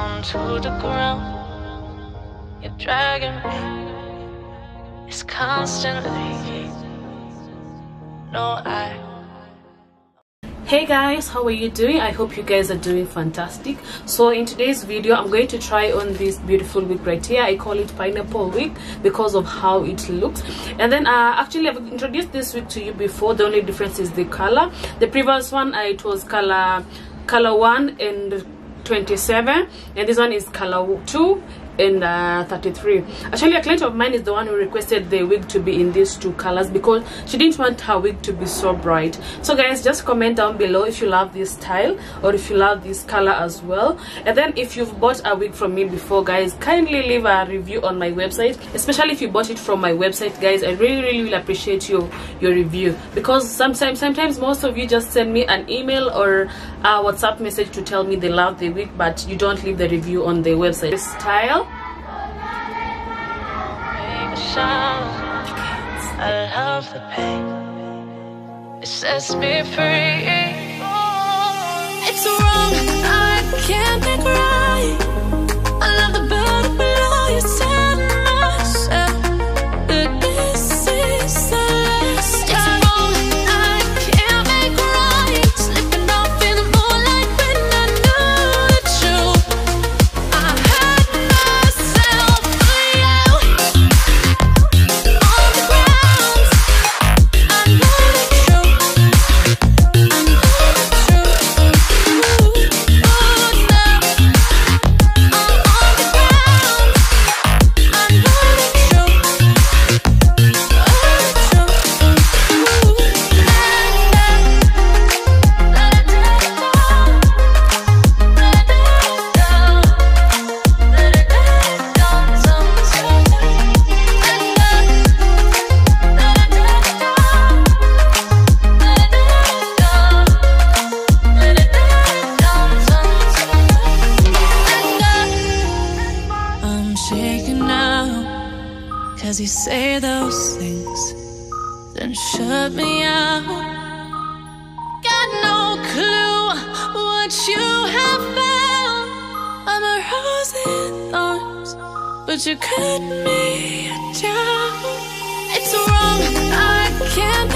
down to the ground. You're dragging me. It's constantly. No, Hey guys, how are you doing? I hope you guys are doing fantastic. So in today's video, I'm going to try on this beautiful wig right here. I call it pineapple wig because of how it looks. And then actually I've introduced this wig to you before. The only difference is the color. The previous one it was color 1 and 27, and this one is color 2 and 33. Actually, a client of mine is the one who requested the wig to be in these two colors because she didn't want her wig to be so bright. So guys, just comment down below if you love this style or if you love this color as well. And then if you've bought a wig from me before, guys, kindly leave a review on my website, especially if you bought it from my website. Guys, I really will appreciate your review, because sometimes most of you just send me an email or a WhatsApp message to tell me they love the wig, but you don't leave the review on the website. This style, I love the pain. It sets me free. It's wrong, I can't make right. I love the bird below you, tell myself that this is the last time. It's wrong, I can't make right. Slipping off in the moonlight when I knew the truth. I hurt myself for you. On the ground, I know the truth. I know the truth. Oh, now I'm on the ground. I know the truth. I'm shaking now, 'cause you say those things, then shut me out. Got no clue what you have found. I'm a rose in thorns, but you cut me down. It's wrong, I can't